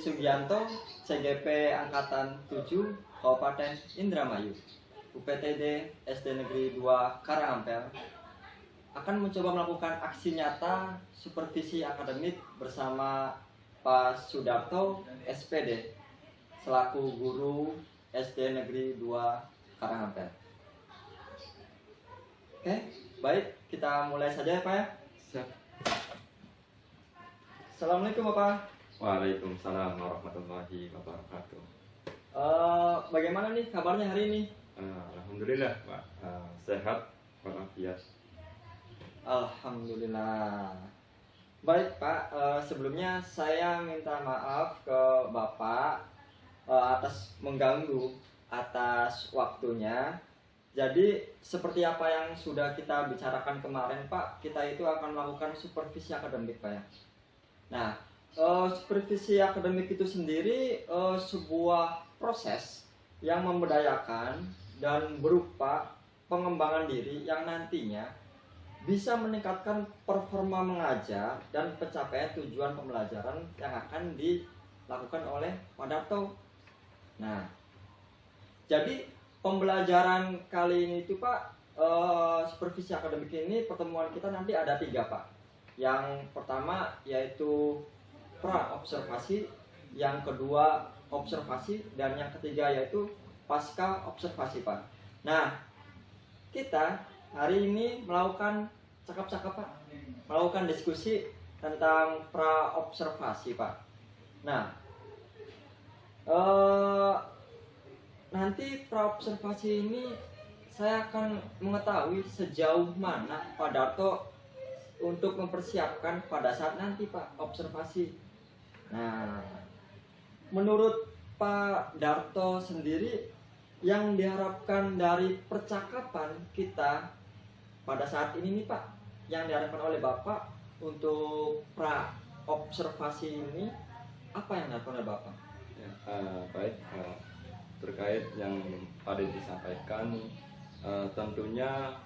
Sugianto, CGP Angkatan 7, Kabupaten Indramayu, UPTD SD Negeri 2 Karangampel, akan mencoba melakukan aksi nyata supervisi akademik bersama Pak Sudarto, SPD, selaku guru SD Negeri 2 Karangampel. Oke, baik, kita mulai saja ya Pak ya. Siap. Assalamualaikum Bapak. Waalaikumsalam warahmatullahi wabarakatuh. Bagaimana nih kabarnya hari ini? Alhamdulillah Pak, sehat walafiat. Alhamdulillah. Baik Pak, sebelumnya saya minta maaf ke Bapak atas mengganggu atas waktunya. Jadi seperti apa yang sudah kita bicarakan kemarin Pak, kita itu akan melakukan supervisi akademik Pak ya. Nah, supervisi akademik itu sendiri sebuah proses yang memberdayakan dan berupa pengembangan diri yang nantinya bisa meningkatkan performa mengajar dan pencapaian tujuan pembelajaran yang akan dilakukan oleh Pak Darto. Nah, jadi pembelajaran kali ini itu Pak, supervisi akademik ini pertemuan kita nanti ada 3 Pak. Yang pertama yaitu pra-observasi, yang kedua observasi, dan yang ketiga yaitu pasca observasi Pak. Nah, kita hari ini melakukan cakap-cakap Pak, melakukan diskusi tentang pra-observasi Pak. Nah, nanti pra-observasi ini saya akan mengetahui sejauh mana Pak Darto untuk mempersiapkan pada saat nanti Pak observasi. Nah, menurut Pak Darto sendiri yang diharapkan dari percakapan kita pada saat ini nih Pak, yang diharapkan oleh Bapak untuk pra observasi ini, apa yang diharapkan oleh Bapak? Ya, baik, terkait yang tadi disampaikan, tentunya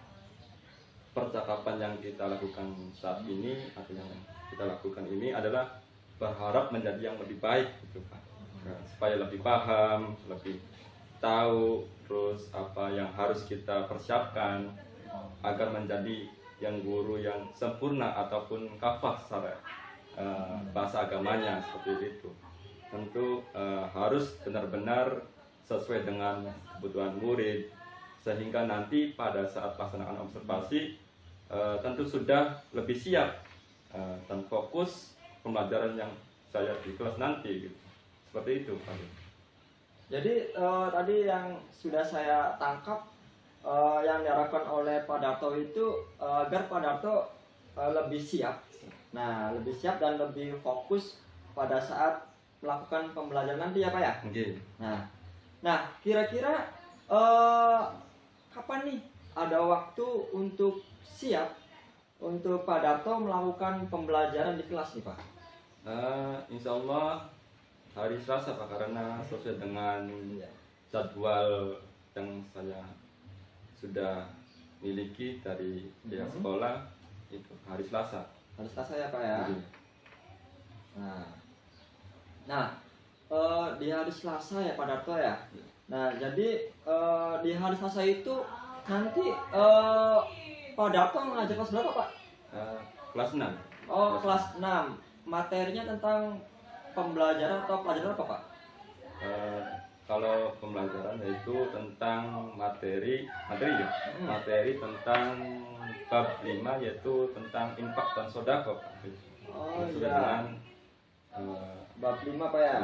percakapan yang kita lakukan saat ini atau yang kita lakukan ini adalah berharap menjadi yang lebih baik gitu Pak, supaya lebih paham, lebih tahu terus apa yang harus kita persiapkan agar menjadi yang guru yang sempurna ataupun kafah secara bahasa agamanya seperti itu. Tentu harus benar-benar sesuai dengan kebutuhan murid, sehingga nanti pada saat pelaksanaan observasi tentu sudah lebih siap dan fokus pembelajaran yang saya di kelas nanti gitu. Seperti itu Pak. Jadi tadi yang sudah saya tangkap, yang diharapkan oleh Pak Darto itu agar Pak Darto lebih siap. Nah, lebih siap dan lebih fokus pada saat melakukan pembelajaran nanti ya Pak ya. Okay. Nah, kira-kira kapan nih ada waktu untuk siap untuk Pak Darto melakukan pembelajaran di kelas nih Pak? Insya Allah hari Selasa Pak, karena sesuai dengan jadwal yang saya sudah miliki dari pihak sekolah, itu hari Selasa. Hari Selasa ya Pak ya. Nah, di hari Selasa ya Pak Darto ya. Nah, jadi di hari Selasa itu nanti Pak Darto mengajar kelas berapa Pak? Kelas 6. Oh, kelas 6. Materinya tentang pembelajaran atau pelajaran apa Pak? Kalau pembelajaran yaitu tentang materi ya. Materi tentang bab 5 yaitu tentang infak dan sedekah Pak. Oh iya. Dengan bab 5 Pak ya.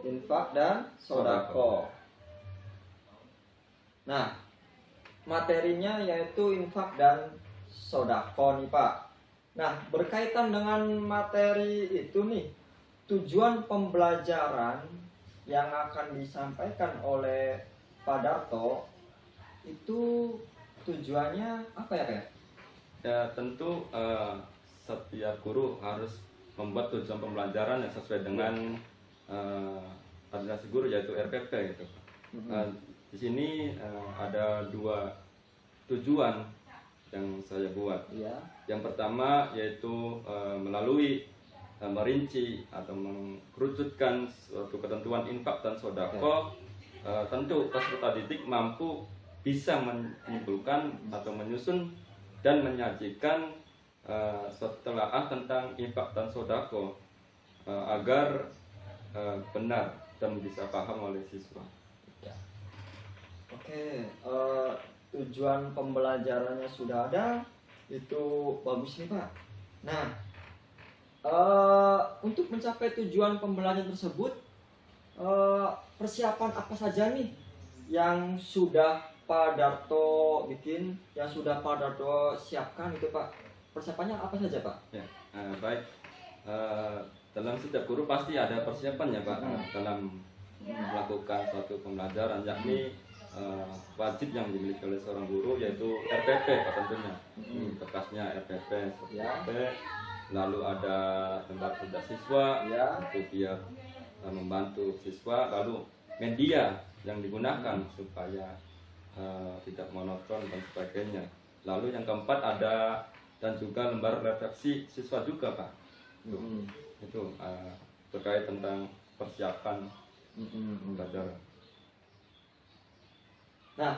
Infak dan sedekah. Nah, materinya yaitu infak dan sedekah nih Pak. Nah, berkaitan dengan materi itu nih, tujuan pembelajaran yang akan disampaikan oleh Pak Darto itu tujuannya apa ya Pak ya? Ya tentu setiap guru harus membuat tujuan pembelajaran yang sesuai dengan organisasi guru yaitu RPP gitu. Di sini ada 2 tujuan yang saya buat. Iya. Yang pertama yaitu melalui merinci atau mengkerucutkan suatu ketentuan infak dan sodako, tentu peserta didik mampu bisa menyimpulkan atau menyusun dan menyajikan suatu telaah tentang infak dan sodako agar benar dan bisa paham oleh siswa. Ya. Oke, tujuan pembelajarannya sudah ada, itu bagus nih Pak. Nah, untuk mencapai tujuan pembelajaran tersebut, persiapan apa saja nih yang sudah Pak Darto bikin, yang sudah Pak Darto siapkan itu Pak? Persiapannya apa saja Pak? Ya, baik. Dalam setiap guru pasti ada persiapan ya Pak, dalam melakukan suatu pembelajaran, yakni wajib yang dimiliki oleh seorang guru yaitu RPP Pak, tentunya. Bekasnya RPP, Ya. lalu ada lembar kerja siswa Ya. untuk biar membantu siswa, lalu media yang digunakan supaya tidak monoton dan sebagainya. Lalu yang keempat ada dan juga lembar refleksi siswa juga Pak. Itu terkait tentang persiapan pembelajaran. Nah,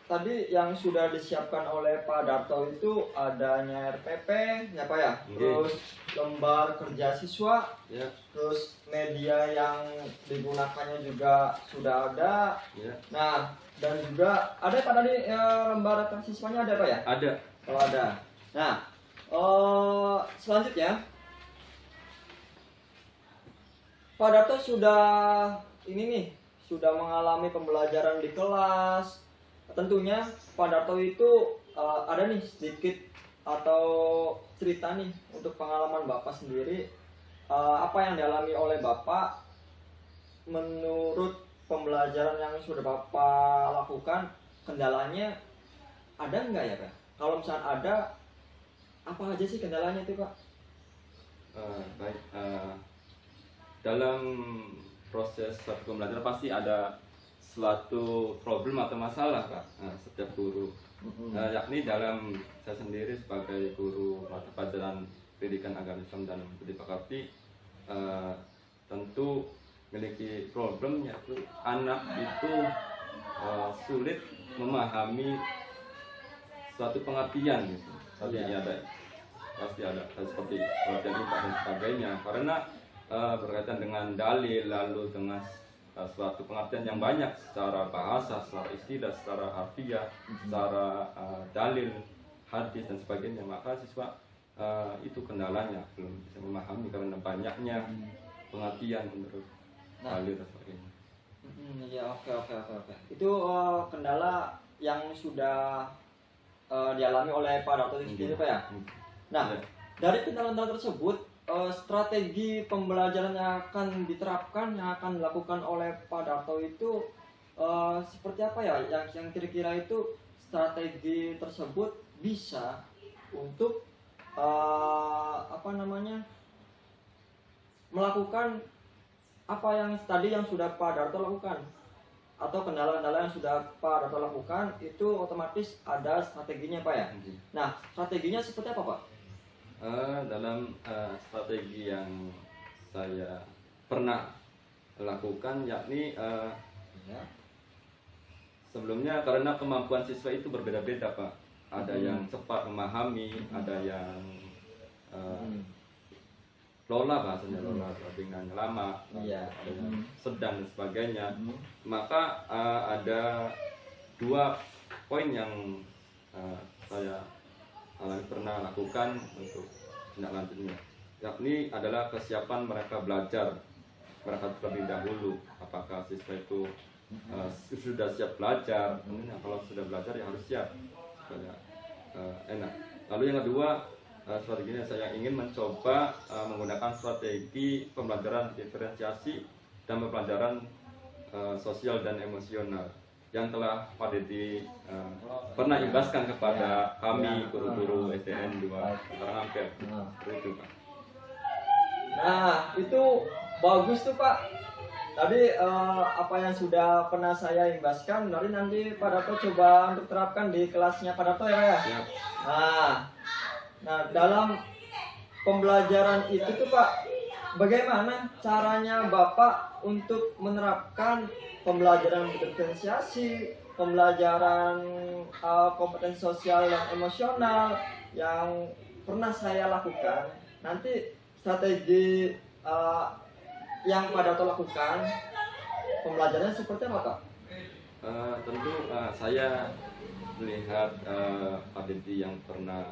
tadi yang sudah disiapkan oleh Pak Darto itu adanya RPP, ya Pak ya, terus lembar kerja siswa, Ya, terus media yang digunakannya juga sudah ada. ya. Nah, dan juga ada Pak tadi lembar kerja siswanya ada Pak ya? Ada. Kalau ada. Nah, selanjutnya Pak Darto sudah ini nih, sudah mengalami pembelajaran di kelas. Tentunya Pak Darto itu ada nih sedikit atau cerita nih untuk pengalaman Bapak sendiri, apa yang dialami oleh Bapak menurut pembelajaran yang sudah Bapak lakukan, kendalanya ada nggak ya Pak? Kalau misalnya ada, apa aja sih kendalanya itu Pak? Baik. Dalam proses suatu pembelajaran pasti ada suatu problem atau masalah Pak, setiap guru. Yakni dalam saya sendiri sebagai guru mata pelajaran pendidikan agama Islam dan budi pekerti, tentu memiliki problem, yaitu anak itu sulit memahami suatu pengertian gitu. Pasti ada seperti pengertian IPA dan sebagainya, karena berkaitan dengan dalil, lalu dengan suatu pengertian yang banyak secara bahasa, secara istilah, secara harfiah, secara dalil, hadis dan sebagainya, maka siswa itu kendalanya belum bisa memahami karena banyaknya pengertian menurut dalil dan sebagainya. Ya, oke. Itu kendala yang sudah dialami oleh Pak Darto sendiri Pak ya. Nah, dari kendala-kendala tersebut, strategi pembelajaran yang akan diterapkan, yang akan dilakukan oleh Pak Darto itu seperti apa ya? Yang kira-kira itu strategi tersebut bisa untuk melakukan apa yang tadi yang sudah Pak Darto lakukan, atau kendala-kendala yang sudah Pak Darto lakukan itu otomatis ada strateginya Pak ya. Nah, strateginya seperti apa Pak? Dalam strategi yang saya pernah lakukan, yakni sebelumnya karena kemampuan siswa itu berbeda-beda Pak. Ada yang cepat memahami, ada yang lola bahasanya, lola dengan lama, ada yang sedang dan sebagainya. Maka ada 2 poin yang saya pernah lakukan untuk tindak lanjutnya, yakni adalah kesiapan mereka belajar mereka terlebih dahulu. Apakah siswa itu sudah siap belajar? Kalau sudah belajar ya harus siap supaya enak. Lalu yang kedua, strateginya saya ingin mencoba menggunakan strategi pembelajaran diferensiasi dan pembelajaran sosial dan emosional yang telah Pak Dedi pernah imbaskan kepada kami guru-guru SDN 2 Karanganyar. Itu Pak. Nah, itu bagus tuh Pak. Tadi apa yang sudah pernah saya imbaskan, nanti Pak Darto coba untuk terapkan di kelasnya Pak Darto ya Pak ya. Siap. Nah, dalam pembelajaran itu tuh Pak, bagaimana caranya Bapak untuk menerapkan pembelajaran diferensiasi, pembelajaran kompetensi sosial dan emosional yang pernah saya lakukan? Nanti strategi yang Pak Darto lakukan, pembelajarannya seperti apa Pak? Tentu saya melihat Pak Dedi yang pernah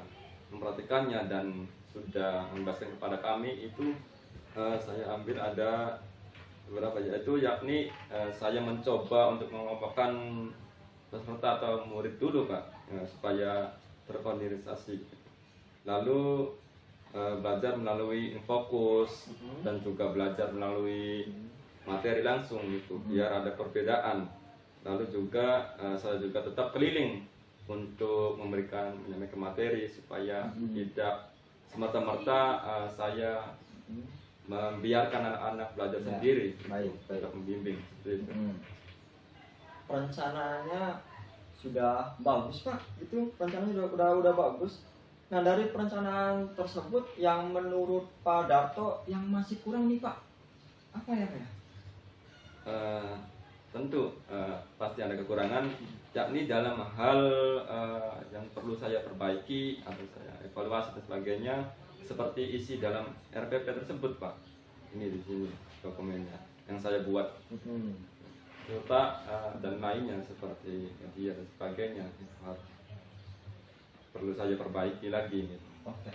memperhatikannya dan sudah membahaskan kepada kami itu, saya ambil ada beberapa, yaitu yakni saya mencoba untuk mengelompokkan peserta atau murid dulu Pak, supaya terkoordinasi, lalu belajar melalui infokus dan juga belajar melalui materi langsung gitu, biar ada perbedaan. Lalu juga saya juga tetap keliling untuk menyampaikan materi supaya tidak semata-merta saya membiarkan anak-anak belajar sendiri, baik. untuk membimbing seperti itu. Perencanaannya sudah bagus Pak, itu perencanaannya udah bagus. Nah, dari perencanaan tersebut yang menurut Pak Darto yang masih kurang nih Pak, apa ya Pak ya? Tentu pasti ada kekurangan, yakni dalam hal yang perlu saya perbaiki atau saya evaluasi dan sebagainya, seperti isi dalam RPP tersebut Pak. Ini di sini dokumennya yang saya buat, serta dan lainnya seperti media dan sebagainya perlu saya perbaiki lagi. Oke.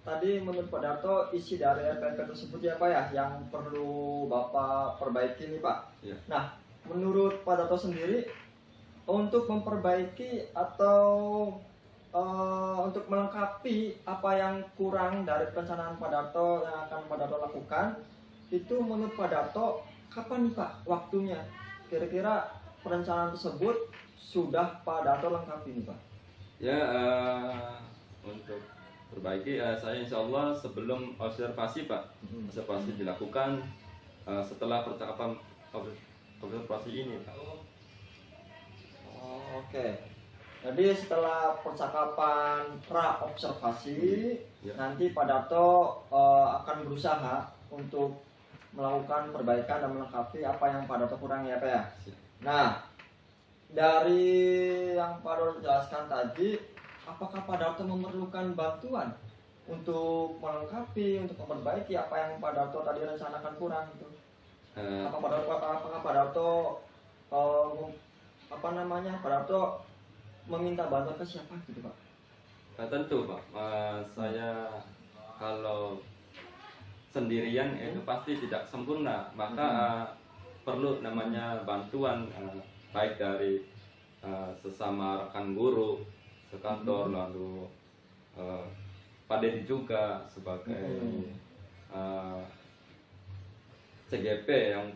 Tadi menurut Pak Darto isi dari RPP tersebut ya Pak ya, yang perlu Bapak perbaiki nih Pak. Ya. Nah, menurut Pak Darto sendiri, untuk memperbaiki atau untuk melengkapi apa yang kurang dari perencanaan Pak Darto yang akan Pak Darto lakukan, itu menurut Pak Darto kapan nih Pak waktunya? Kira-kira perencanaan tersebut sudah Pak Darto lengkapi nih Pak? Ya, untuk perbaiki, saya insya Allah sebelum observasi Pak, observasi dilakukan setelah percakapan observasi ini Pak. Oke. Jadi setelah percakapan pra observasi, nanti Pak Darto akan berusaha untuk melakukan perbaikan dan melengkapi apa yang Pak Darto kurang ya Pak ya. Nah, dari yang Pak Darto jelaskan tadi, apakah Pak Darto memerlukan bantuan untuk melengkapi, untuk memperbaiki apa yang Pak Darto tadi rencanakan kurang gitu? Apakah Pak Darto Pak Darto meminta bantuan ke siapa gitu Pak? Tentu Pak, saya kalau sendirian itu pasti tidak sempurna, maka perlu namanya bantuan, baik dari sesama rekan guru sekantor, lalu Pak Dedi juga sebagai CGP yang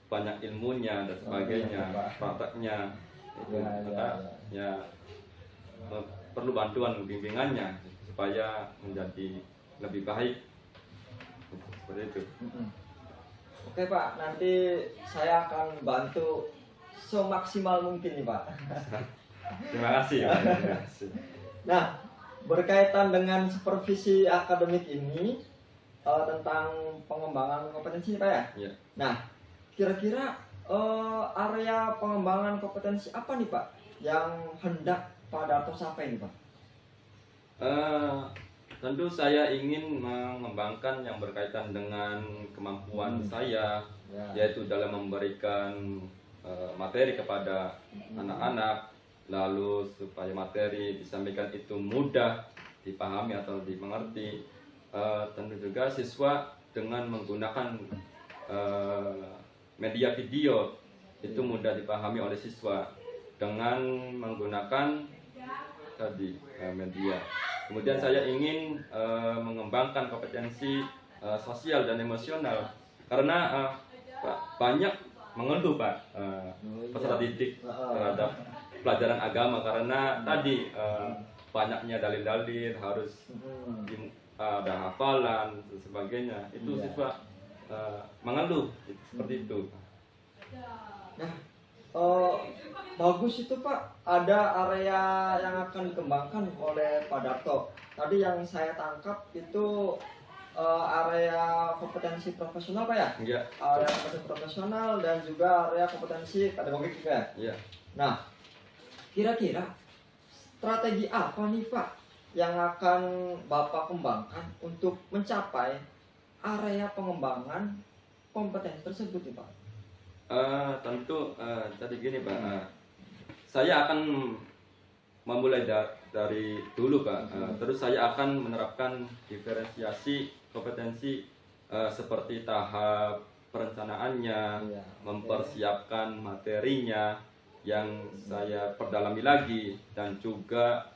banyak ilmunya dan sebagainya, prakteknya itu, ya perlu bantuan bimbingannya supaya menjadi lebih baik, seperti itu. Oke Pak, nanti saya akan bantu semaksimal mungkin nih Pak. Terima kasih. Nah, berkaitan dengan supervisi akademik ini tentang pengembangan kompetensi Pak ya? Ya. Nah, kira-kira area pengembangan kompetensi apa nih Pak yang hendak Pak Darto sampai nih Pak? Tentu saya ingin mengembangkan yang berkaitan dengan kemampuan saya, yaitu dalam memberikan materi kepada anak-anak, lalu supaya materi disampaikan itu mudah dipahami atau dimengerti. Tentu juga siswa dengan menggunakan media video itu mudah dipahami oleh siswa dengan menggunakan tadi media. Kemudian saya ingin mengembangkan kompetensi sosial dan emosional, karena banyak mengeluh Pak peserta didik terhadap pelajaran agama, karena tadi banyaknya dalil-dalil, harus ada hafalan dan sebagainya. Itu siswa mengeluh seperti itu. Nah, eh, bagus itu Pak, ada area yang akan dikembangkan oleh Pak Darto. Tadi yang saya tangkap itu area kompetensi profesional Pak ya? Iya. Area kompetensi profesional dan juga area kompetensi pedagogik juga ya? Iya. Nah, kira-kira strategi apa nih Pak yang akan Bapak kembangkan untuk mencapai area pengembangan kompetensi tersebut nih Pak? Tentu jadi gini Pak, saya akan memulai dari dulu Pak. Terus saya akan menerapkan diferensiasi kompetensi seperti tahap perencanaannya, Iya. mempersiapkan materinya yang saya perdalami lagi, dan juga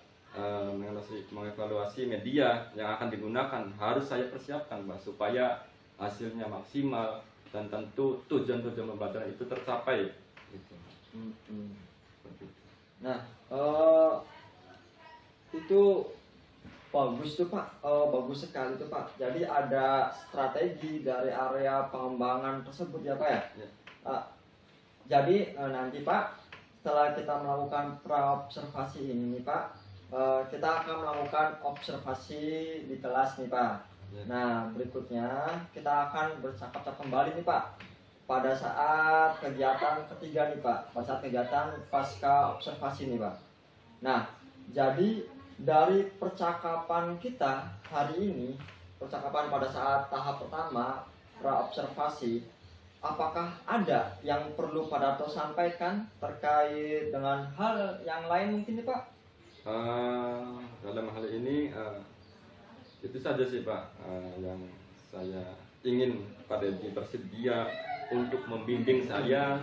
mengevaluasi media yang akan digunakan harus saya persiapkan Pak, supaya hasilnya maksimal dan tentu tujuan-tujuan pembelajaran itu tercapai gitu. Seperti itu. Nah, itu bagus tuh Pak, bagus sekali tuh Pak. Jadi ada strategi dari area pengembangan tersebut ya Pak ya. Ya. Jadi nanti Pak, setelah kita melakukan praobservasi ini nih Pak, kita akan melakukan observasi di kelas nih Pak. Ya. Nah, berikutnya kita akan bercakap-cakap kembali nih Pak pada saat kegiatan ketiga nih Pak, pada saat kegiatan pasca observasi nih Pak. Nah, jadi dari percakapan kita hari ini, percakapan pada saat tahap pertama praobservasi, apakah ada yang perlu Pak Darto sampaikan terkait dengan hal yang lain mungkin nih Pak? Dalam hal ini itu saja sih Pak, yang saya ingin Pak Dedi bersedia untuk membimbing saya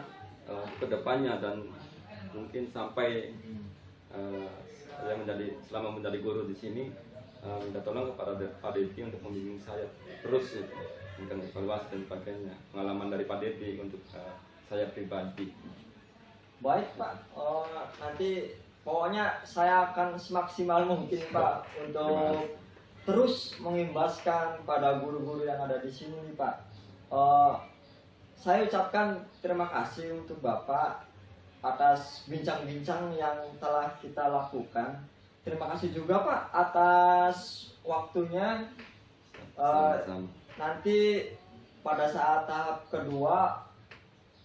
ke depannya, dan mungkin sampai saya selama menjadi guru di sini, minta tolong kepada Pak Dedi untuk membimbing saya terus, dengan evaluasi dan sebagainya, pengalaman dari Pak Dedi untuk saya pribadi. Baik Pak, nanti pokoknya saya akan semaksimal mungkin Pak untuk terus mengimbaskan pada guru-guru yang ada di sini nih Pak. Saya ucapkan terima kasih untuk Bapak atas bincang-bincang yang telah kita lakukan. Terima kasih juga Pak atas waktunya. Nanti pada saat tahap kedua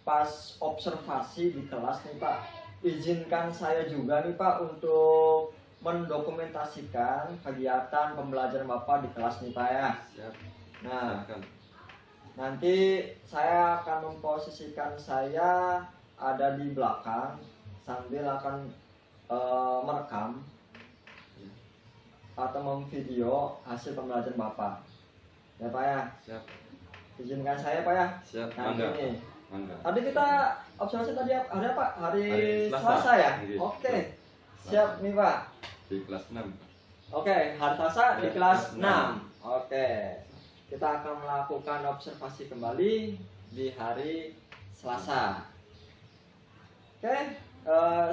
pas observasi di kelas nih Pak, izinkan saya juga nih Pak untuk mendokumentasikan kegiatan pembelajaran Bapak di kelas nih Pak ya. Siap. Nah, Silakan. nanti saya akan memposisikan saya ada di belakang sambil akan merekam atau memvideo hasil pembelajaran Bapak. Ya Pak ya. Siap. Izinkan saya Pak ya. Siap. Nah, Mangga. ini. Mangga. Tadi kita observasi tadi hari apa? Hari Selasa. Selasa ya? Iya. Oke. Siap nih Pak. Di kelas 6. Oke, hari Selasa di Ya, kelas kelas 6. Oke. Kita akan melakukan observasi kembali di hari Selasa. Oke,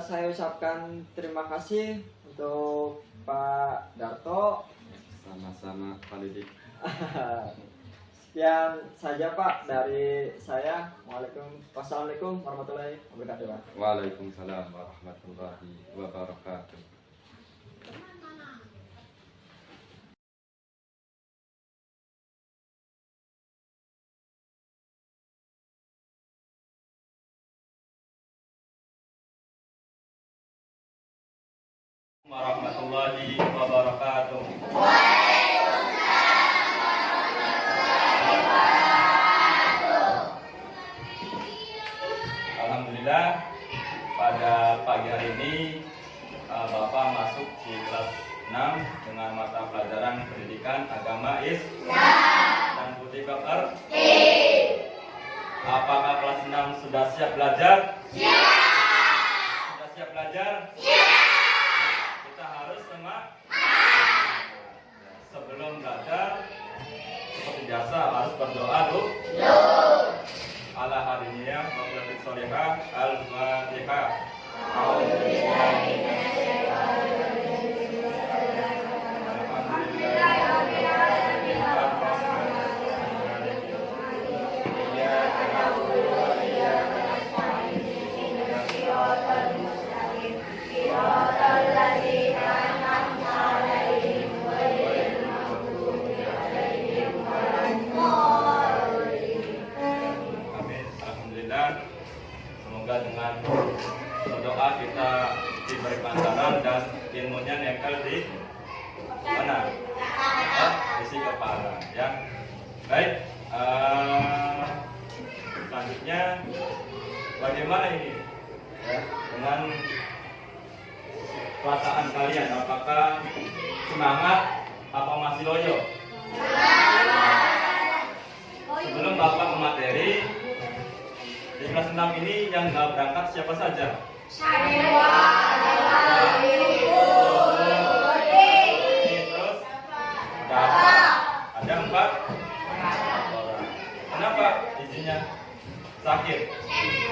saya ucapkan terima kasih untuk Pak Darto. Sama-sama Pak Dedi. Sekian saja Pak dari saya. Wassalamualaikum warahmatullahi wabarakatuh Pak. Waalaikumsalam warahmatullahi wabarakatuh. Warahmatullahi wabarakatuh. Alhamdulillah, pada pagi hari ini Bapak masuk di kelas 6 dengan mata pelajaran pendidikan agama Islam dan budi pekerti. Apakah kelas 6 sudah siap belajar? Sudah siap belajar? Kita harus semangat. Sebelum belajar, seperti biasa harus berdoa dulu. Ala hadiniya wa qul solihah al-fatihah. ilmunya nempel di mana? Isi kepala, ya. Baik. Selanjutnya bagaimana ini? Ya, dengan perasaan kalian, apakah semangat apa masih loyo? Sebelum Bapak ke materi, di kelas 6 ini yang nggak berangkat siapa saja? Terus Bapak ada 4 orang. Kenapa izinnya? Sakit. Ya,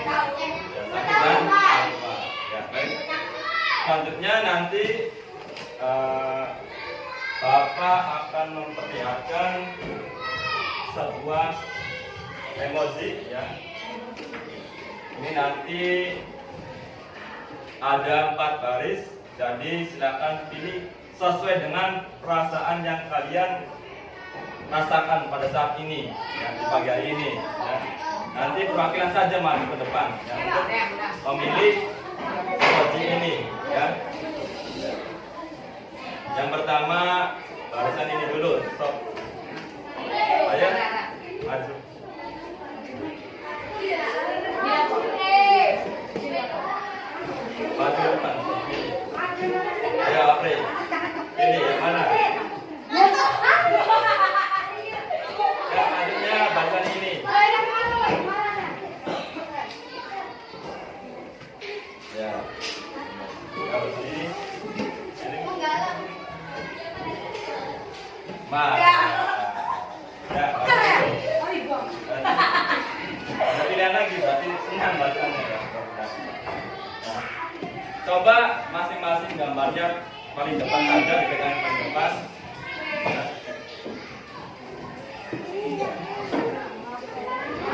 sakit dan apa? Ya, baik. Selanjutnya nanti Bapak akan memperlihatkan sebuah emoji, ya. Ini nanti ada 4 baris, jadi silakan pilih sesuai dengan perasaan yang kalian rasakan pada saat ini, ya, di pagi hari ini. Ya. Nanti perwakilan saja maju ke depan, ya, untuk memilih emoji ini, ya. Yang pertama barisan ini dulu, stop. Ayo, maju. Maju ke depan. Ayo, Apri. Ini yang mana? Ya, majunya barisan ini. Ya. Harus ini. Mas. Ya, ada pilihan lagi, berarti senang bacanya, ya. Nah, coba masing-masing gambarnya paling depan saja, dipegang paling depan. Nah.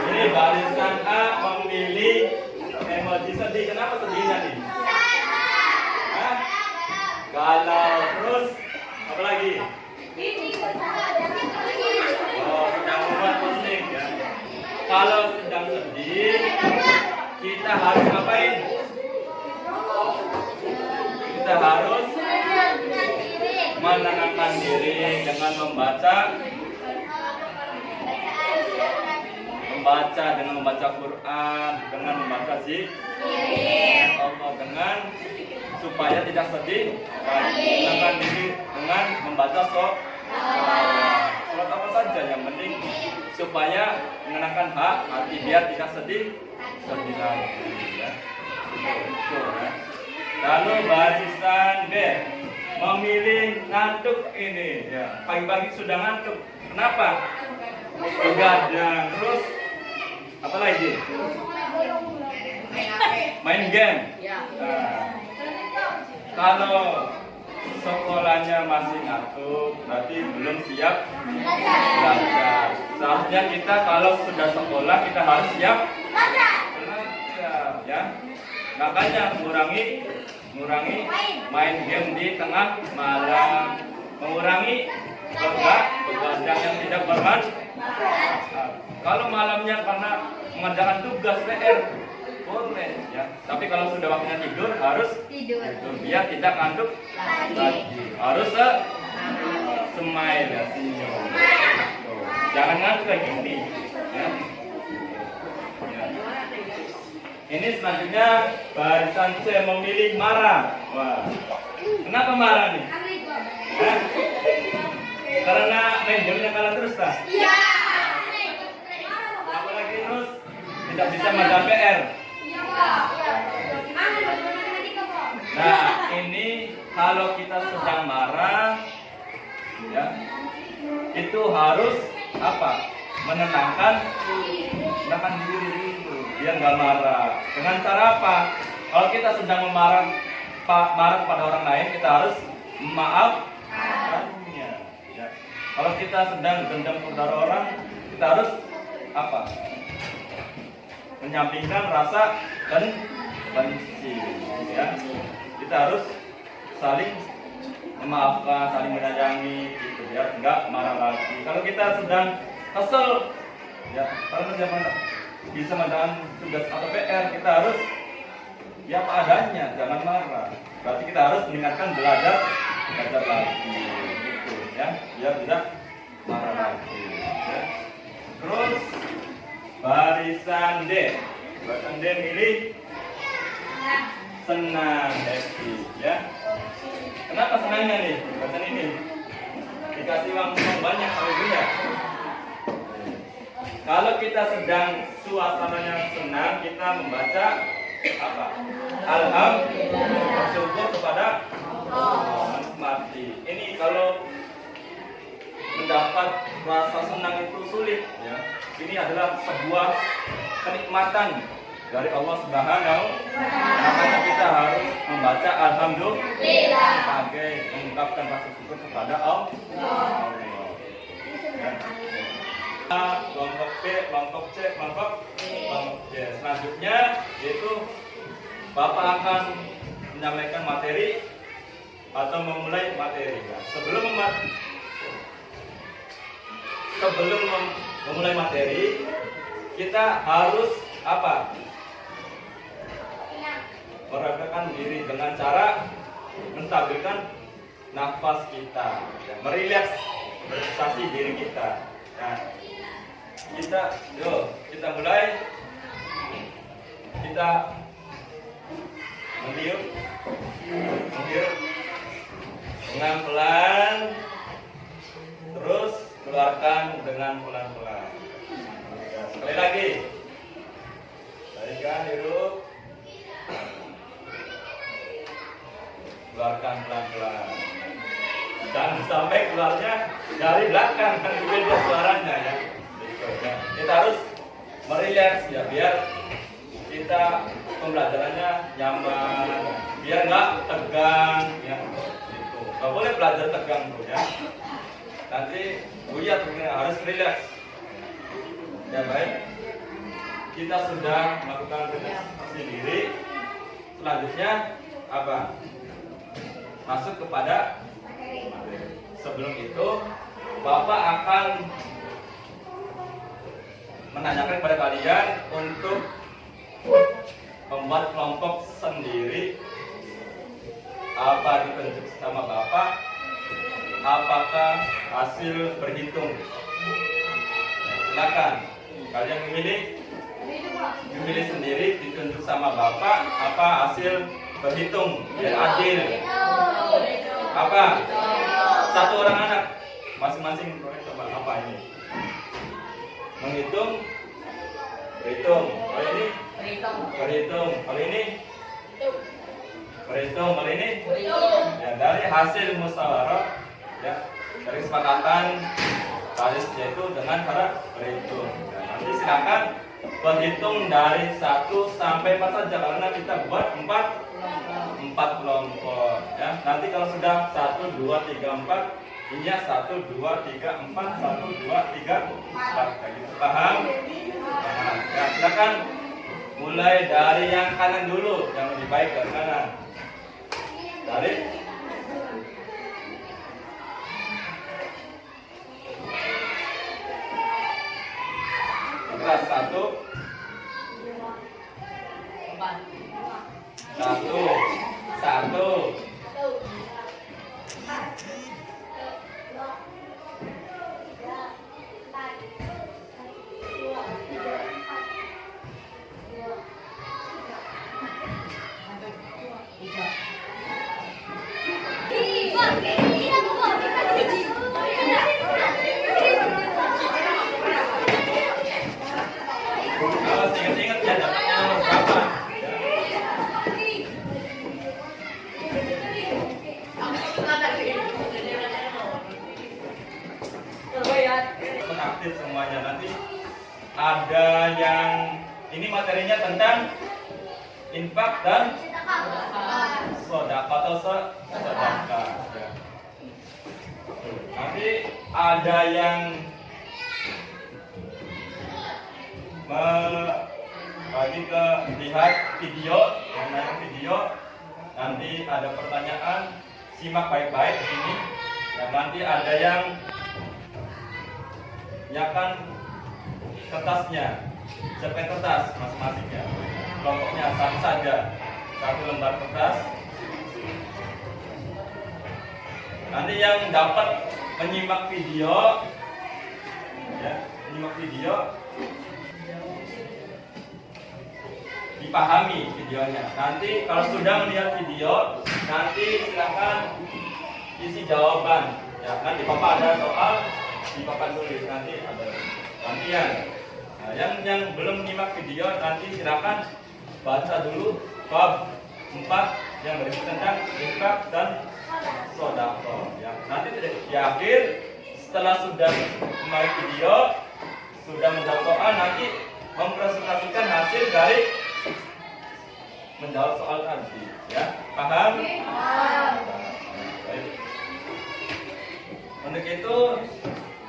Ini barisan A memilih emoji sedih. Kenapa sedihnya nih? Hah? Galau terus, apa lagi? Oh, sedang membuat musik, ya. Kalau sedang sedih, kita harus ngapain? Kita harus menenangkan diri dengan membaca Quran, dengan membaca zikir Allah, dengan supaya tidak sedih, menenangkan diri dengan membaca sholat apa saja yang penting supaya menenangkan hati biar tidak sedih lagi, ya. Itu, ya. Lalu barisan B memilih ngantuk ini, ya. Pagi-pagi sudah ngantuk. Kenapa? Begadang. Terus apa lagi? Main game. Nah, kalau sekolahnya masih ngantuk, berarti belum siap belajar. Seharusnya kita kalau sudah sekolah kita harus siap belajar, ya. Makanya mengurangi main game di tengah malam, mengurangi begadang yang tidak bermanfaat. Kalau malamnya karena mengerjakan tugas PR boleh, ya. Tapi kalau sudah waktunya tidur harus tidur biar tidak ngantuk lagi. Harus smile, ya, senyum. Jangan ngantuk kayak gini, ya. Ini selanjutnya barisan C memilih marah. Wah, kenapa marah nih? Hah? Karena main game kalah terus, tak? Iya. Apalagi terus tidak bisa mengerjakan PR. Nah, ini kalau kita sedang marah, ya, itu harus apa? Menenangkan diri dulu, biar nggak marah. Dengan cara apa? Kalau kita sedang marah pada orang lain, kita harus memaafkannya. Ya. Kalau kita sedang dendam kepada orang, kita harus apa? Menyampingkan rasa benci, ya. Kita harus saling memaafkan, saling menyayangi, gitu, biar nggak marah lagi. Kalau kita sedang kesel, ya, karena siapa bisa menjalankan tugas atau PR, kita harus ya apa adanya, jangan marah. Berarti kita harus meningkatkan belajar lagi, gitu ya, biar tidak marah lagi. Ya. Terus barisan D, milih senang, happy, ya. Kenapa senangnya nih? Barisan ini dikasih uang banyak haleluya. Kalau kita sedang suasananya senang, kita membaca apa? Alhamdulillah, bersyukur kepada Allah, menikmati. Ini kalau mendapat rasa senang itu sulit, ya. Ini adalah sebuah kenikmatan dari Allah Subhanahu. Makanya kita harus membaca alhamdulillah sebagai mengungkapkan rasa syukur kepada Allah. Kelompok B, kelompok C, kelompok D. Selanjutnya yaitu Bapak akan menyampaikan materi atau memulai materi. Nah, sebelum memulai materi, kita harus apa? Meredakan diri dengan cara menstabilkan nafas kita, ya, merelaksasi diri kita. Nah, kita mulai, kita meniup dengan pelan, terus keluarkan dengan pelan-pelan. Sekali lagi, tarikan, hirup, keluarkan pelan-pelan. Jangan sampai keluarnya dari belakang, kan beda suaranya ya. Kita harus merileks ya, biar kita pembelajarannya nyaman, biar nggak tegang ya. Gitu. Nggak boleh belajar tegang tuh ya. Nanti Buya harus rileks. Ya baik. Kita sudah melakukan relaksasi diri. Selanjutnya apa? Masuk kepada materi. Sebelum itu, Bapak akan menanyakan kepada kalian untuk membuat kelompok sendiri. Apa ditunjuk sama Bapak? Apakah hasil berhitung? Silakan kalian memilih sendiri, ditunjuk sama Bapak. Apa hasil berhitung? Biar adil. Apa? Satu orang anak masing-masing coba apa ini? Menghitung, berhitung. Kalau ini berhitung. Kalau ini berhitung. Kalau ini ya, dari hasil musyawarah ya, dari kesepakatan kalian itu dengan cara berhitung. Ya, nanti silakan berhitung dari 1 sampai 4 saja, karena kita buat 4 kelompok ya. Nanti kalau sudah 1, 2, 3, 4 ini ya 1, 2, 3, 4 1, 2, 3, 4 kayak gitu. Paham? Paham. Ya, silakan mulai dari yang kanan dulu, yang lebih baik dari kanan. Dari kelas 1 ingat-ingat ya dapatnya nomor berapa. Aktif semuanya. Nanti ada yang ini materinya tentang infak dan sedekah atau sedekah. Ya. Nanti ada yang lihat video, menonton video. Nanti ada pertanyaan, simak baik-baik di sini. Dan nanti ada yang nyiapkan kertasnya, siapkan kertas masing-masing ya. Kelompoknya satu saja, 1 lembar kertas. Nanti yang dapat menyimak video, ya, menyimak video, dipahami videonya. Nanti kalau sudah melihat video, nanti silakan isi jawaban. Ya, nanti Bapak ada soal, di Bapak tulis, nanti ada latihan. Nah, yang belum menyimak video, nanti silakan baca dulu bab 4 yang berikut tentang infak dan sodako. Ya, nanti di akhir setelah sudah kembali video, sudah menjawab soal, nanti mempresentasikan hasil dari menjawab soal tadi. Ya, paham? Baik. Untuk itu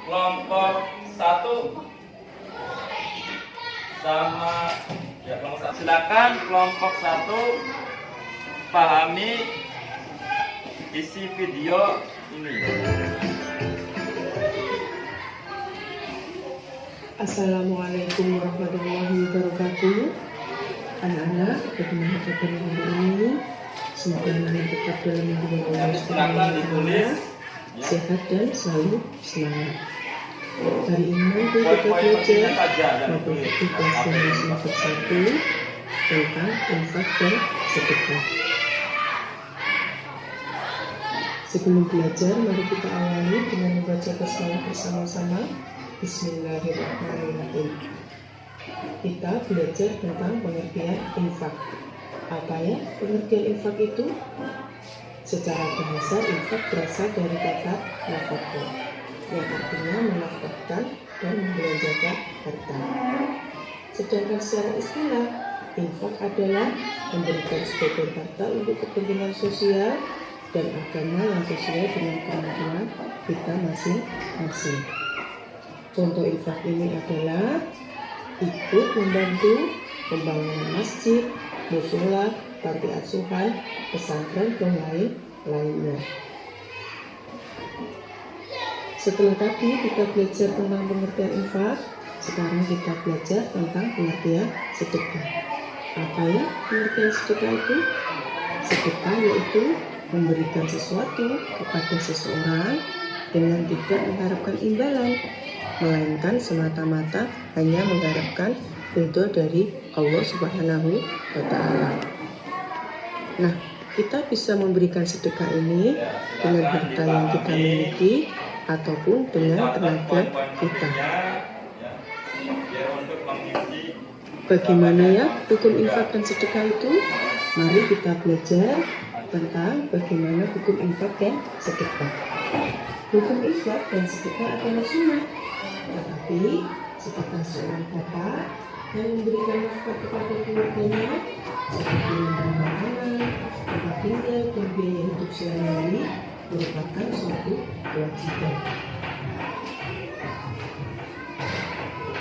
kelompok 1 sama ya kelompok 1. Silakan kelompok 1 pahami isi video ini. Assalamualaikum warahmatullahi wabarakatuh. Anak-anak, bagaimana kabar hari ini? Semoga kalian tetap dalam lindungan Allah Silakan ditulis. sehat dan selalu semangat. Hari ini kita Poin-poin pentingnya belajar saja yang materi ditulis. tugas yang semester 1 tentang infak dan sedekah. Sebelum belajar, mari kita awali dengan membaca basmalah bersama-sama. Bismillahirrahmanirrahim. Kita belajar tentang pengertian infak. Apa ya pengertian infak itu? Secara bahasa, infak berasal dari kata nafkah, yang artinya menafkahkan dan membelanjakan harta. Sedangkan secara istilah, infak adalah memberikan sebagian harta untuk kepentingan sosial dan agama yang sesuai dengan kemampuan kita masing-masing. Contoh infak ini adalah ikut membantu pembangunan masjid, mushola, panti asuhan, pesantren, dan lainnya. Setelah tadi kita belajar tentang pengertian infak, sekarang kita belajar tentang pengertian sedekah. Apa ya pengertian sedekah itu? Sedekah yaitu memberikan sesuatu kepada seseorang dengan tidak mengharapkan imbalan, melainkan semata-mata hanya mengharapkan ridho dari Allah Subhanahu wa Ta'ala. Nah, kita bisa memberikan sedekah ini dengan harta yang kita miliki ataupun dengan tenaga kita. Bagaimana ya hukum infak dan sedekah itu? Mari kita belajar tentang bagaimana hukum infak dan sedekah. Hukum infak dan sedekah adalah sunnah, tetapi sedekah seorang bapak yang memberikan nafkah kepada keluarganya seperti memberi makanan, tempat tinggal, dan biaya hidup sehari-hari merupakan suatu kewajiban.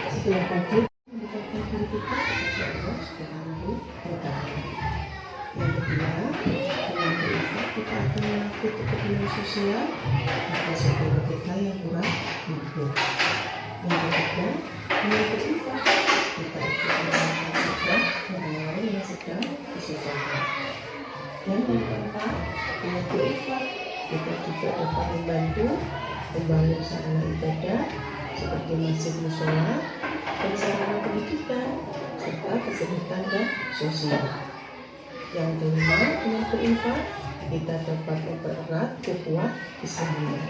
Setelah tadi mendekatkan diri kita kepada Allah Subhanahu wa Ta'ala. Yang kedua, dengan berinfak kita akan melakukan kepentingan sosial atas saudara kita yang kurang mampu. Yang ketiga, dengan berinfak kita ikut melakukan orang lain yang sedang kesusahan. Yang keempat, dengan berinfak kita juga dapat membantu membangun sarana ibadah seperti masjid, mushola, dan sarana pendidikan serta kesehatan dan sosial. Yang kelima, dengan berinfak kita dapat mempererat ukhuwah Islamiyah.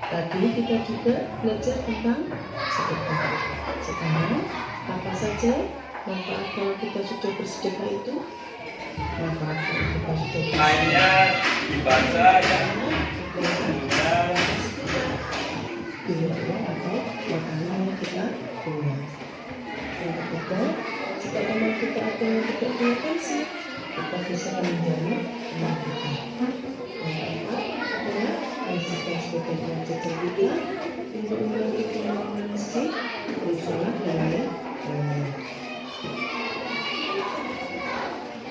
Tadi kita juga belajar tentang sedekah. Sekarang, apa saja manfaat kalau kita sudah bersedekah itu? Manfaat kalau kita sudah Lainnya dibaca ya. Kemudian pilih uang atau makanan yang kita punya. Yang ketiga, jika teman kita ada yang tidak punya pensi, kita bisa meminjami teman kita. Yang keempat adalah menyisihkan sebagian uang jajan kita untuk membantu pembangunan masjid, mushola, dan lain-lain.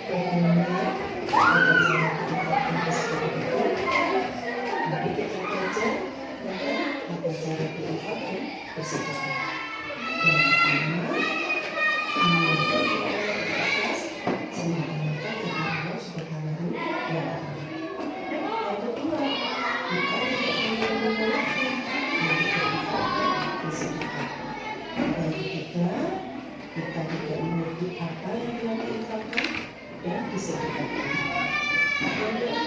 Bagaimana agar cara kita bersedekah itu? Mari kita belajar tentang ada cara berinfak dan bersedekah. Yang pertama, mengumpulkan atas semata-mata kepada Allah Subhanahu wa Ta'ala. Yang keempat,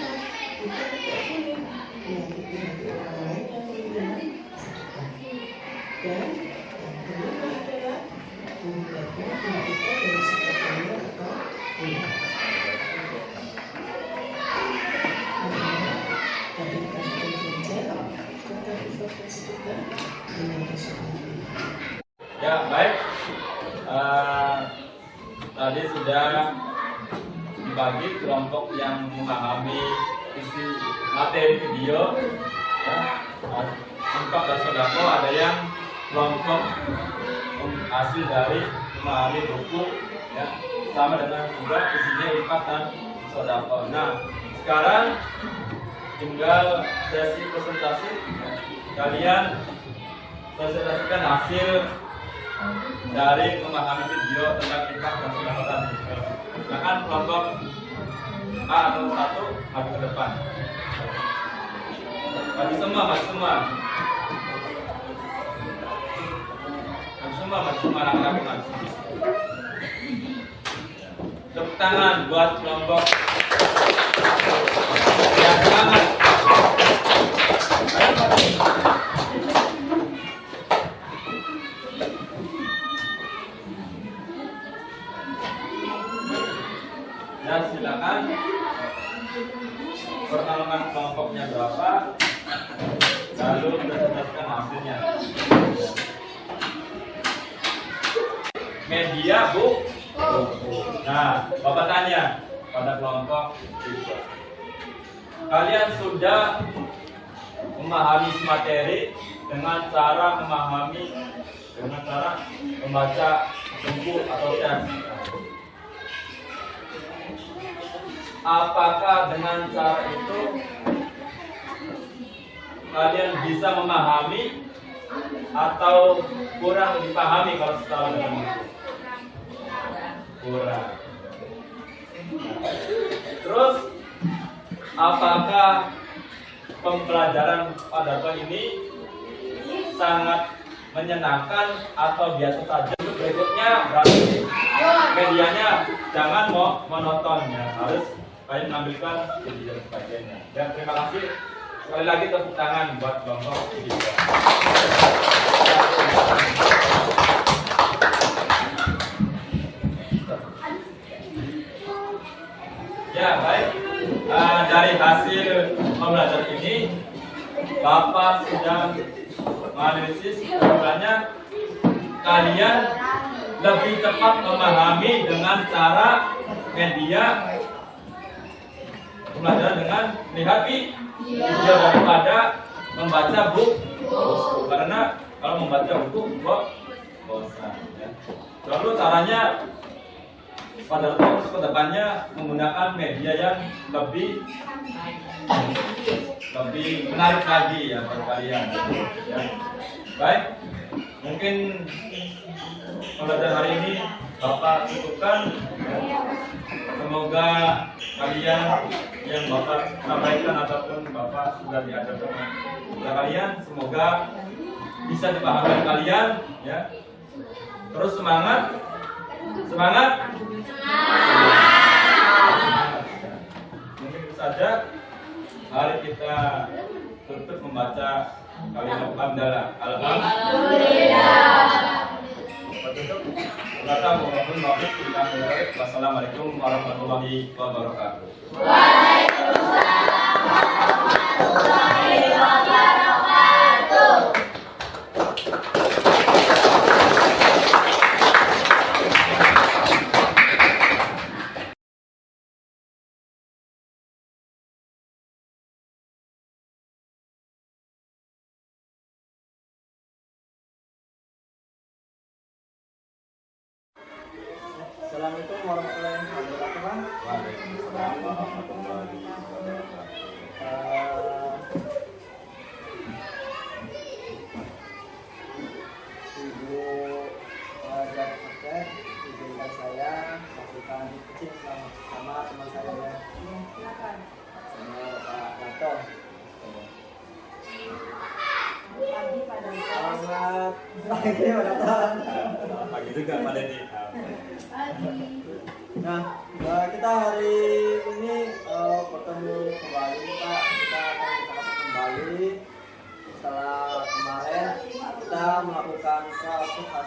kita tidak boleh menyakiti hati orang lain yang melihat kesakitan. Dan yang kelima adalah menghindarkan diri kita dari sikap ria atau riya. Tadi kita sudah belajar tentang evaluasi kita dengan kesehatan. Ya, baik. Tadi sudah dibagi kelompok yang memahami isi materi video, ya, infak dan sodako. Ada yang kelompok hasil dari memahami buku, ya, sama dengan juga isinya infak dan sodako. Nah, sekarang tinggal sesi presentasi. Kalian presentasikan hasil dari memahami video tentang infak dan sodako tadi. Silakan kelompok A atau 1 maju ke depan. Maju semua, maju semua. Maju semua, anak-anak maju. Tepuk tangan buat kelompok yang semangat. Dan silakan pertolongan kelompoknya berapa, lalu presentasikan hasilnya. Media, Bu. Nah, Bapak tanya pada kelompok itu. Kalian sudah memahami materi dengan cara membaca buku atau teks. Apakah dengan cara itu kalian bisa memahami atau kurang dipahami kalau setelah dengan itu? Kurang. Terus apakah pembelajaran pada tahun ini sangat menyenangkan atau biasa saja? Berikutnya berarti medianya jangan monoton, ya, harus kalian mengambilkan video dan sebagainya. Dan terima kasih sekali lagi, tepuk tangan buat kelompok video. Ya, baik. Dari hasil pembelajaran ini, Bapak sudah menganalisis kesimpulannya kalian lebih cepat memahami dengan cara media pembelajaran dengan lihat video daripada membaca buku. Karena kalau membaca buku bosan, ya. Lalu caranya pada kedepannya menggunakan media yang lebih menarik lagi, ya, buat kalian, ya. Baik, mungkin pembelajaran hari ini Bapak cukupkan. Semoga kalian yang Bapak sampaikan ataupun Bapak sudah diajarkan kepada kalian, semoga bisa dipahami kalian, ya. Terus semangat. Mungkin itu saja. Mari kita tutup membaca kalimat hamdalah. Wassalamualaikum warahmatullahi wabarakatuh. Waalaikumsalam warahmatullahi wabarakatuh. Assalamualaikum warahmatullahi wabarakatuh. Waalaikumsalam warahmatullahi wabarakatuh. Ibu dan Kakek, izinkan saya saksikan kecil sama teman saya, ya. Silakan. Sama Pak Gatot. Pagi pada Selamat pagi Pak Gatot. Pagi juga Pak Dedi. pagi. Nah, kita hari ini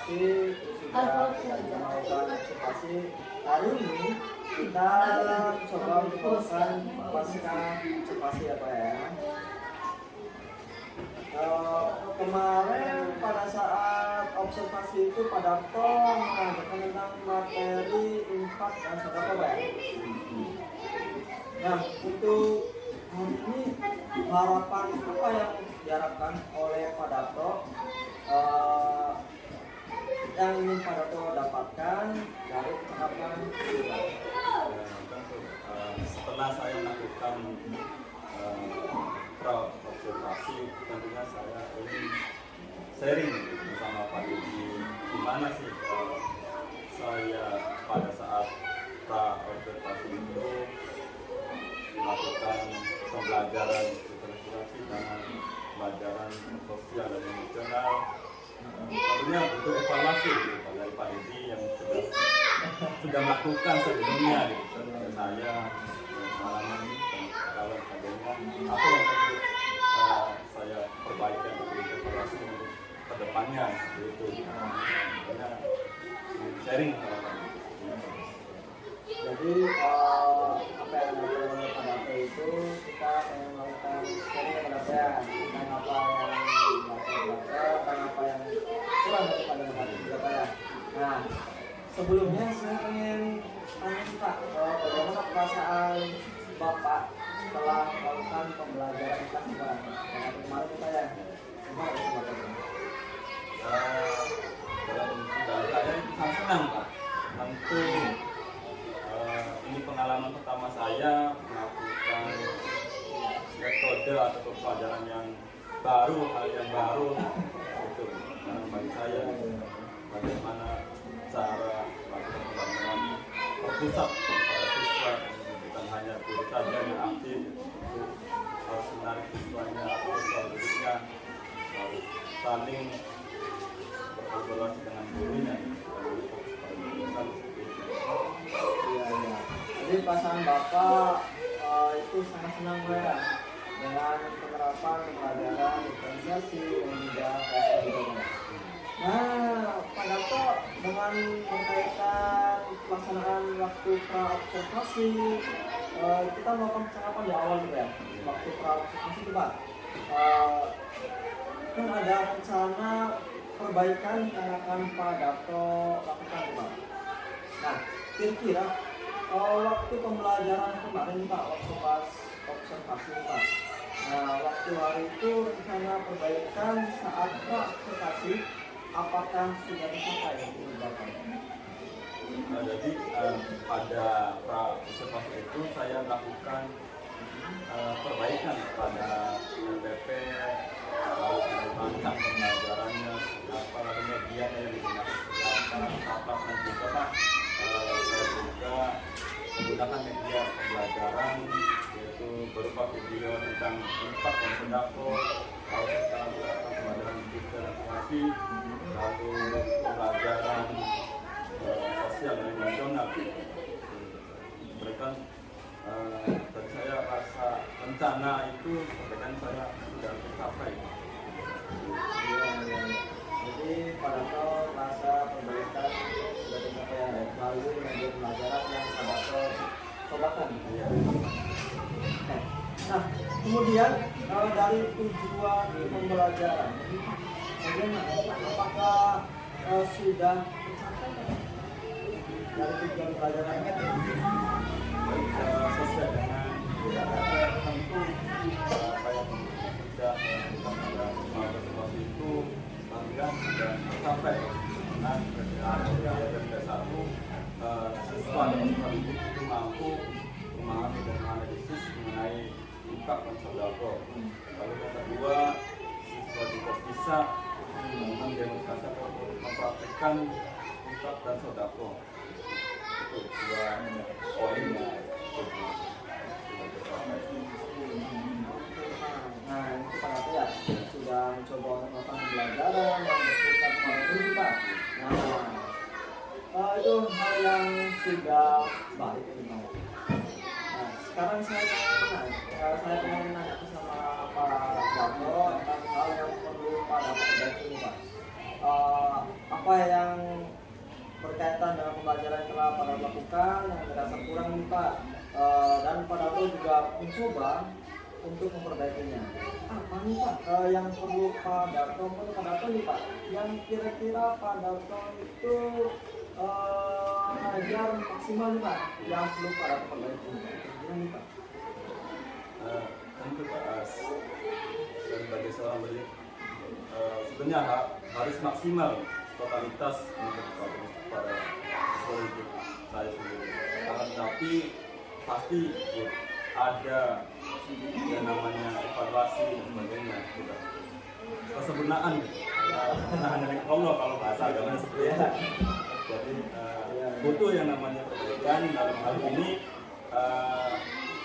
kasih sudah melakukan observasi. Hari ini kita coba untuk melakukan pasca observasi apa ya. Kemarin pada saat observasi itu Pak Darto mengajarkan tentang materi infak dan sedekah ya. Nah, untuk hari ini harapan apa yang diharapkan oleh Pak Darto, yang ingin Pak Darto dapatkan dari percakapan kita? Setelah saya melakukan observasi, tentunya saya ingin sharing bersama Pak Didi gimana sih saya pada saat observasi itu melakukan pembelajaran interaksi dengan pembelajaran sosial dan emosional. Tentunya butuh evaluasi gitu, dari Pak Didi yang sudah melakukan sebelumnya gitu. Saya pengalaman kalau sebagainya apa yang perlu saya perbaiki atau evaluasi untuk kedepannya gitu. Makanya sharing sama Pak Didi. Jadi apa yang dilakukan oleh Pak Darto itu kita ingin melakukan sharing kepada saya tentang apa yang dilakukan tentang apa yang kurang daripada Pak Darto juga Pak ya. Nah, sebelumnya saya ingin tanya Pak, bagaimana perasaan Bapak setelah melakukan pembelajaran kelas Pak? Yang kemarin kita ya, gimana Bapak? Dalam saya itu sangat senang Pak. Tentu ini pengalaman pertama saya melakukan metode atau pelajaran yang baru, hal yang baru itu bagi saya bagaimana cara melakukan pembelajaran terpusat pada siswa, bukan hanya guru saja yang aktif, itu harus menarik siswanya atau siswa berikutnya harus saling berkolaborasi dengan gurunya. Iya. Jadi perasaan Bapak itu sangat senang ya dengan penerapan pembelajaran diferensiasi dan juga PSBB. Nah, Pak Darto dengan berkaitan pelaksanaan waktu pra-observasi, kita melakukan percakapan di awal gitu ya. Waktu pra-observasi itu Pak, kan ada rencana perbaikan yang akan Pak Darto lakukan Pak. Nah, kira-kira waktu pembelajaran kemarin Pak, waktu pas observasi Pak. Nah, waktu hari itu rencana perbaikan saat observasi, apakah sudah tercapai untuk Bapak? Jadi pada pra-observasi itu saya lakukan perbaikan pada LPP, merancang pembelajarannya, apa media yang digunakan, apa dan juga Pak. Saya juga menggunakan media pembelajaran yaitu berupa video tentang infak dan sedekah, lalu kita melakukan pembelajaran diferensiasi, lalu pembelajaran sosial dan emosional. Memberikan dan saya rasa rencana itu sampaikan saya sudah tercapai. Iya. Jadi Pak Darto merasa perbaikan sudah tercapai ya, melalui media pembelajaran yang Pak Darto cobakan. Iya. Nah, kemudian dari tujuan pembelajaran, bagaimana? Apakah sudah tercapai dari tujuan pembelajarannya? Sesuai dengan tentu apa yang sudah pada observasi itu alhamdulillah sudah tercapai karena dari satu siswa dan pendidik itu mampu memahami dan menganalisis mengenai infak dan sedekah. Lalu yang kedua, siswa juga bisa mendemonstrasi atau mempraktikkan infak dan sedekah. Itu dua poin yang sudah tercapai. Nah, itu Pak Darto ya sudah mencoba untuk melakukan pembelajaran yang berpusat pada diri Pak. Nah, itu hal yang sudah baik ini Pak. Nah, sekarang saya pengen nanya sama Pak Darto tentang hal yang perlu Pak Darto perbaiki ini Pak. apa yang berkaitan dengan pembelajaran yang telah Pak Dato lakukan yang dirasa kurang nih Pak, dan Pak Dato juga mencoba untuk memperbaikinya. Apa nih Pak yang perlu Pak Dato nih Pak, yang kira-kira Pak Dato itu ajar maksimal nih Pak, yang perlu Pak Dato perbaiki kira-kira nih Pak? Tentu Pak, sebagai seorang pendidik sebenarnya harus maksimal totalitas untuk pada siswa hidup saya sendiri. Tapi pasti ada yang namanya evaluasi dan sebagainya. Gitu. Kesempurnaan, kesempurnaan dari Allah kalau bahasa agama seperti itu. Jadi butuh yang namanya perbaikan dalam hal ini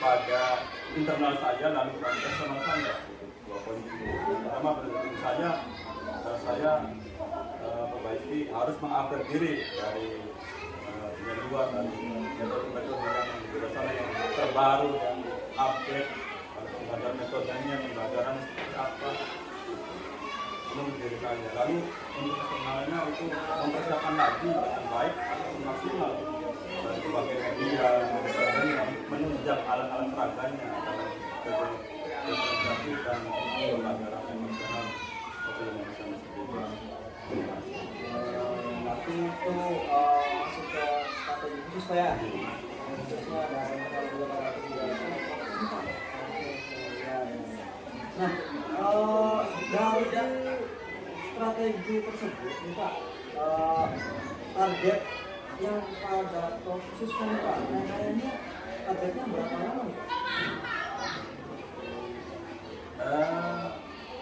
pada internal saya lalu pada eksternal saya. Dua poin itu. Pertama pada saya perbaiki harus mengupgrade diri dari dunia luar dan metode-metode yang berdasarkan yang terbaru yang update, pembelajaran metodenya, pembelajaran seperti apa menurut diri saya. Lalu untuk eksternalnya itu mempersiapkan lagi dengan baik atau maksimal dari berbagai media dan menunjang alat-alat peraganya dalam presentasi dan pembelajaran emosional atau yang bisa Nanti itu masuk ke strategi khusus Pak ya, khususnya dari kalau juga Pak Dato juga. Nah, dari strategi tersebut nih Pak, target yang Pak Dato khususkan nih Pak, kayaknya targetnya berapa lama nih Pak?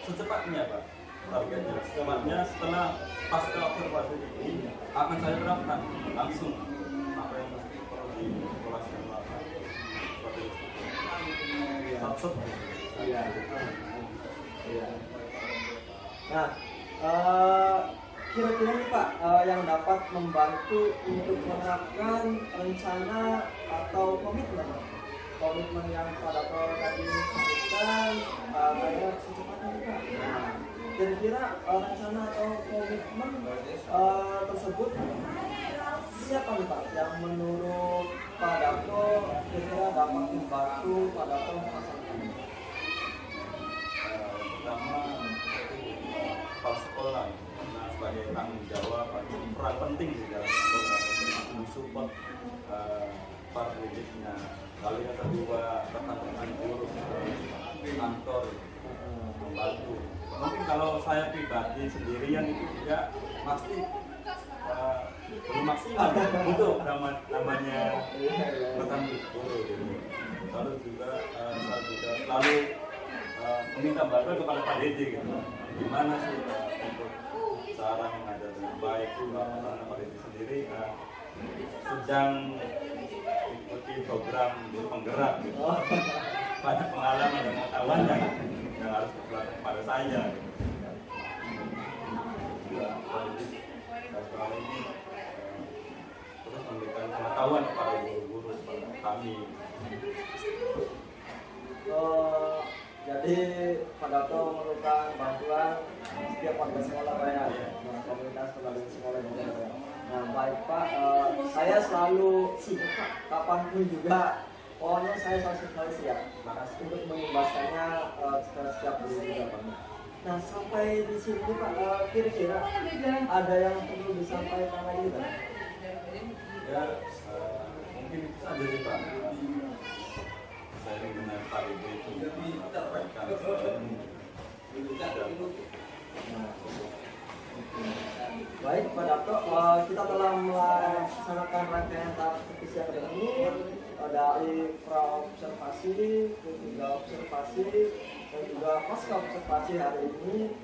Secepatnya Pak, targetnya secepatnya setelah pasca observasi ini akan saya terapkan langsung apa yang perlu dievaluasikan seperti itu. Satu. Iya. Nah, kira-kira nih Pak, yang dapat membantu untuk menerapkan rencana atau komitmen yang Pak Dato tadi sebutkan, kayak secepatnya nih Pak. Nah, kira-kira rencana atau komitmen tersebut siapa nih Pak yang menurut Pak Dato kira-kira dapat membantu Pak Dato melaksanakannya? Pertama kepala sekolah sebagai tanggung jawab atau peran penting di dalam sekolah mensupport para pendidiknya. Lalu yang kedua rekan-rekan guru kantor membantu. Mungkin kalau saya pribadi sendirian itu juga pasti belum maksimal untuk namanya rekan guru. Lalu juga saya juga selalu meminta bantuan kepada Pak Dede gitu. Gimana sih untuk cara mengajar dengan baik? Karena Pak Dede sendiri sedang mengikuti program guru penggerak gitu. Banyak pengalaman dan pengetahuan yang harus berlaku kepada saya gitu. Setelah ini terus memberikan pengetahuan kepada guru-guru kepada kami. Jadi Pak Dato memerlukan bantuan setiap warga sekolah Pak ya, komunitas pedagang sekolah juga Pak. Nah baik Pak, saya selalu siap Pak, kapanpun juga. Pokoknya saya selalu siap untuk mengimbaskannya setiap guru juga Pak. Nah sampai di sini Pak, kira-kira ada yang perlu disampaikan lagi Pak? Ya, mungkin itu saja sih Pak. Saya dengan Pak Ibu itu menyampaikan baik Pak Dato, kita telah melaksanakan rangkaian tahap revisi akademik dari pra-observasi ke hingga observasi dan juga pasca observasi hari ini.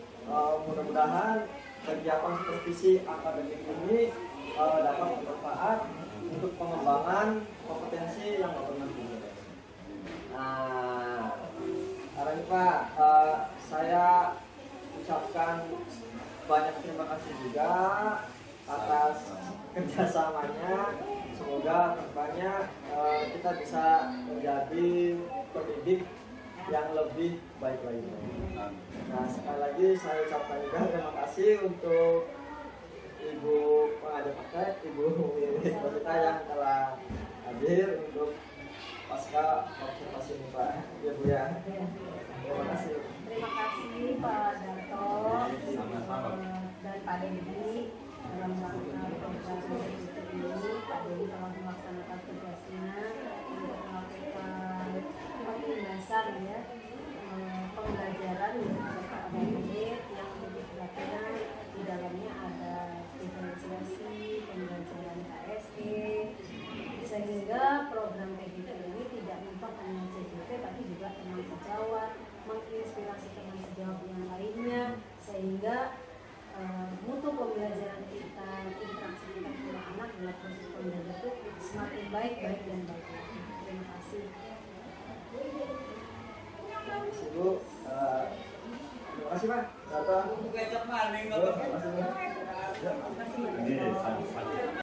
Mudah-mudahan kegiatan supervisi akademik ini dapat bermanfaat untuk pengembangan kompetensi yang dapat nanti. Nah, hari ini Pak, saya ucapkan banyak terima kasih juga atas kerjasamanya. Semoga kedepannya kita bisa menjadi pendidik yang lebih baik lagi. Nah, sekali lagi saya ucapkan juga terima kasih untuk Ibu pengajar pakai, Ibu Rosita yang telah hadir untuk pasca observasi ini Pak. Ya Bu ya. Terima kasih. Terima kasih Pak Darto dan Pak Dedi dalam rangka program ini. Pak Dedi telah melaksanakan tugasnya untuk melakukan pembahasan ya pembelajaran serta audit yang lebih perhatian. Di dalamnya ada diferensiasi, pembelajaran KSE, sehingga program PDP ini tidak mentok hanya CDP tapi juga teman sejawat, menginspirasi teman sejawat yang lainnya, sehingga mutu pembelajaran kita, interaksi kita dengan anak dalam proses pembelajaran itu semakin baik dan baik. Terima kasih. Terima kasih Bu. Terima kasih Pak. Terima kasih. Terima kasih.